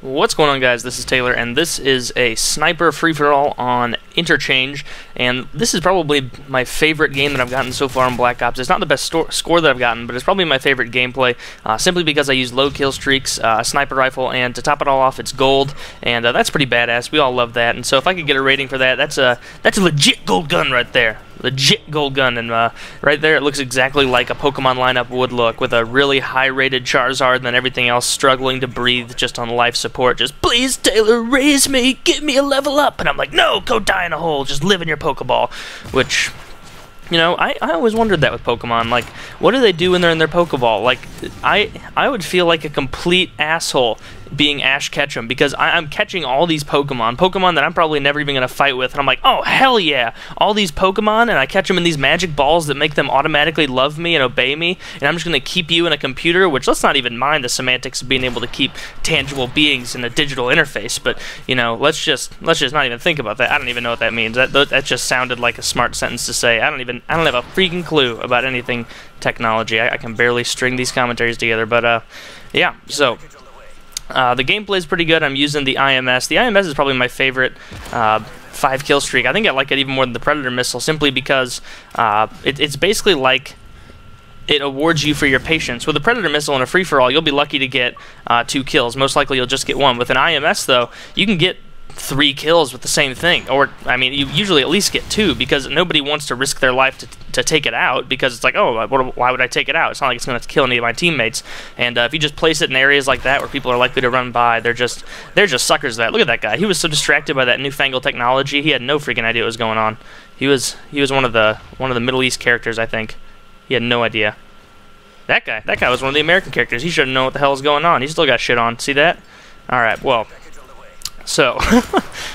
What's going on, guys? This is Taylor, and this is a sniper free-for-all on Interchange, and this is probably my favorite game that I've gotten so far on Black Ops. It's not the best score that I've gotten, but it's probably my favorite gameplay, simply because I use low kill streaks, a sniper rifle, and to top it all off, it's gold, and that's pretty badass. We all love that, and so if I could get a rating for that, that's a legit gold gun right there. Legit gold gun, and right there it looks exactly like a Pokemon lineup would look, with a really high-rated Charizard and then everything else struggling to breathe just on life support. Just, please, Taylor, raise me, give me a level up. And I'm like, no, go die in a hole, just live in your Pokeball. Which, you know, I always wondered that with Pokemon. Like, what do they do when they're in their Pokeball? Like, I would feel like a complete asshole being Ash Ketchum, because I'm catching all these Pokemon that I'm probably never even going to fight with, and I'm like, oh, hell yeah, all these Pokemon, and I catch them in these magic balls that make them automatically love me and obey me, and I'm just going to keep you in a computer, which, let's not even mind the semantics of being able to keep tangible beings in a digital interface, but, you know, let's just not even think about that. I don't even know what that means. That just sounded like a smart sentence to say. I don't have a freaking clue about anything technology. I can barely string these commentaries together, but, yeah, so the gameplay is pretty good. I'm using the IMS. The IMS is probably my favorite 5-kill streak. I think I like it even more than the Predator missile, simply because it's basically like it awards you for your patience. With a Predator missile in a free-for-all, you'll be lucky to get 2 kills. Most likely you'll just get 1. With an IMS, though, you can get 3 kills with the same thing, or, I mean, you usually at least get 2, because nobody wants to risk their life to take it out, because it's like, oh, why would I take it out? It's not like it's going to kill any of my teammates, and if you just place it in areas like that where people are likely to run by, they're just suckers at that. Look at that guy. He was so distracted by that newfangled technology, he had no freaking idea what was going on. He was one of the Middle East characters, I think. He had no idea. That guy was one of the American characters. He should have known what the hell was going on. He still got shit on. See that? Alright, well, so,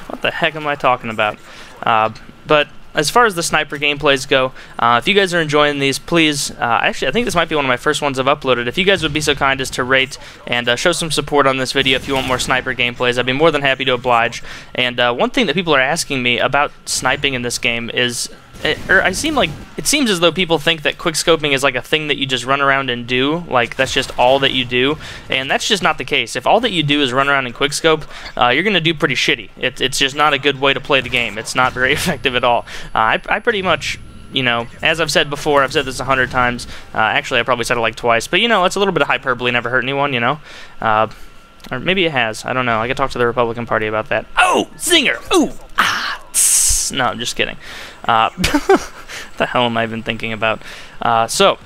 what the heck am I talking about? But as far as the sniper gameplays go, if you guys are enjoying these, please, actually, I think this might be one of my first ones I've uploaded. If you guys would be so kind as to rate and show some support on this video if you want more sniper gameplays, I'd be more than happy to oblige. And one thing that people are asking me about sniping in this game is, it seems as though people think that quickscoping is like a thing that you just run around and do, like that's just all that you do, and that's just not the case. If all that you do is run around and quickscope, you're going to do pretty shitty. It's just not a good way to play the game. It's not very effective at all. I pretty much, you know, as I've said before, I've said this 100 times, actually I probably said it like twice, but you know, it's a little bit of hyperbole, never hurt anyone, you know, or maybe it has, I don't know, I could talk to the Republican Party about that. Oh, zinger, ooh, ah, tss. No, I'm just kidding. What the hell am I even thinking about? So,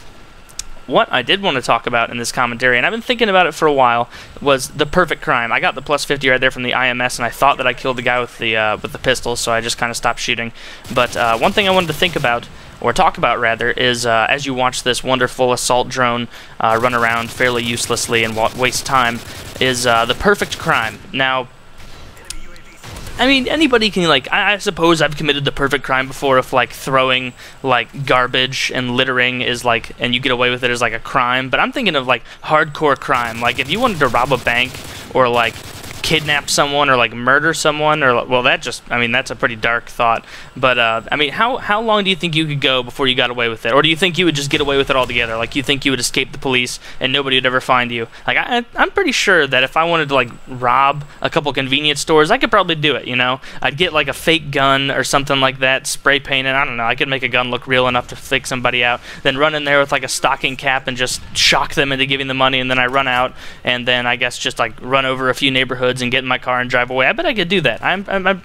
what I did want to talk about in this commentary, and I've been thinking about it for a while, was the perfect crime. I got the plus 50 right there from the IMS, and I thought that I killed the guy with the pistol, so I just kind of stopped shooting. But one thing I wanted to think about, or talk about rather, is as you watch this wonderful assault drone run around fairly uselessly and waste time, is the perfect crime. Now, I mean, anybody can, like, I suppose I've committed the perfect crime before if, like, throwing, like, garbage and littering is, like, and you get away with it as, like, a crime, but I'm thinking of, like, hardcore crime. Like, if you wanted to rob a bank or, like, kidnap someone or, like, murder someone, or, well, that just, I mean, that's a pretty dark thought, but, I mean, how long do you think you could go before you got away with it? Or do you think you would just get away with it altogether? Like, you think you would escape the police and nobody would ever find you? Like, I'm pretty sure that if I wanted to, like, rob a couple convenience stores, I could probably do it, you know? I'd get, like, a fake gun or something like that, spray paint it, I don't know, I could make a gun look real enough to fake somebody out, then run in there with, like, a stocking cap and just shock them into giving the money, and then I run out, and then I guess just, like, run over a few neighborhoods and get in my car and drive away. I bet I could do that.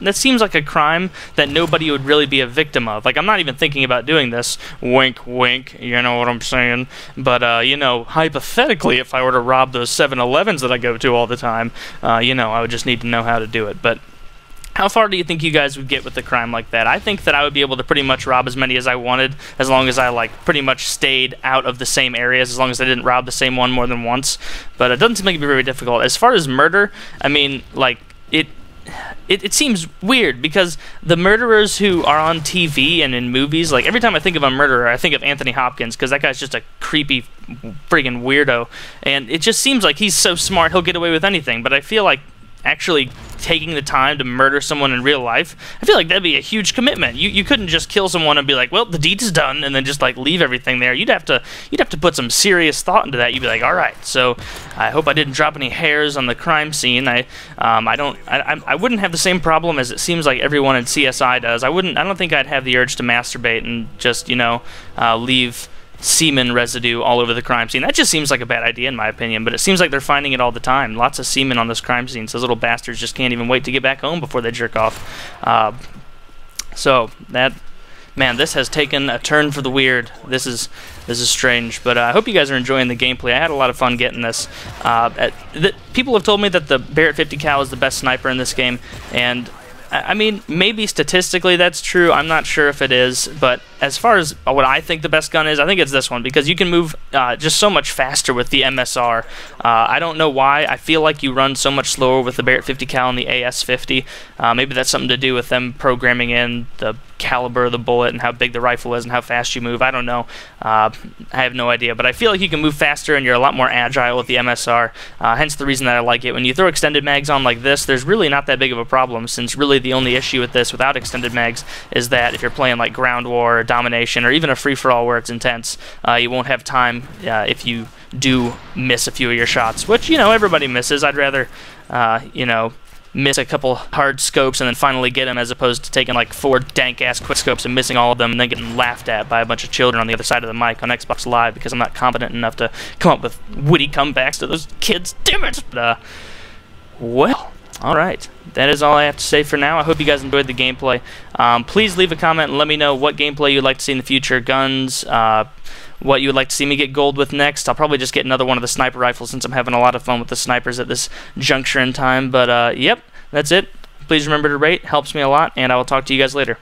That seems like a crime that nobody would really be a victim of. Like, I'm not even thinking about doing this. Wink, wink, you know what I'm saying? But, you know, hypothetically, if I were to rob those 7-Elevens that I go to all the time, you know, I would just need to know how to do it. But how far do you think you guys would get with a crime like that? I think that I would be able to pretty much rob as many as I wanted, as long as I, like, pretty much stayed out of the same areas, as long as I didn't rob the same one more than once. But it doesn't seem like it'd be very difficult. As far as murder, I mean, like, it seems weird, because the murderers who are on TV and in movies, like, every time I think of a murderer, I think of Anthony Hopkins, because that guy's just a creepy friggin' weirdo, and it just seems like he's so smart he'll get away with anything. But I feel like actually taking the time to murder someone in real life, I feel like that'd be a huge commitment. You couldn't just kill someone and be like, well, the deed is done, and then just like leave everything there. You'd have to put some serious thought into that. You'd be like, all right, so I hope I didn't drop any hairs on the crime scene. I wouldn't have the same problem as it seems like everyone in CSI does. I don't think I'd have the urge to masturbate and just, leave semen residue all over the crime scene. That just seems like a bad idea in my opinion, but it seems like they're finding it all the time. Lots of semen on this crime scene, so those little bastards just can't even wait to get back home before they jerk off. So that, man, this has taken a turn for the weird. This is strange, but I hope you guys are enjoying the gameplay. I had a lot of fun getting this. People have told me that the Barrett 50 cal is the best sniper in this game, and I mean, maybe statistically that's true. I'm not sure if it is, but as far as what I think the best gun is, I think it's this one, because you can move just so much faster with the MSR. I don't know why. I feel like you run so much slower with the Barrett 50 cal and the AS50. Maybe that's something to do with them programming in the caliber of the bullet and how big the rifle is and how fast you move. I don't know. I have no idea, but I feel like you can move faster and you're a lot more agile with the MSR, hence the reason that I like it. When you throw extended mags on like this, there's really not that big of a problem, since really the only issue with this without extended mags is that if you're playing like ground war or domination or even a free-for-all where it's intense, you won't have time if you do miss a few of your shots, which, everybody misses. I'd rather, miss a couple hard scopes and then finally get them, as opposed to taking like 4 dank-ass quick scopes and missing all of them and then getting laughed at by a bunch of children on the other side of the mic on Xbox Live because I'm not competent enough to come up with witty comebacks to those kids. Damn it! Well, alright. That is all I have to say for now. I hope you guys enjoyed the gameplay. Please leave a comment and let me know what gameplay you'd like to see in the future. Guns, what you would like to see me get gold with next. I'll probably just get another one of the sniper rifles since I'm having a lot of fun with the snipers at this juncture in time. But, yep, that's it. Please remember to rate. Helps me a lot, and I will talk to you guys later.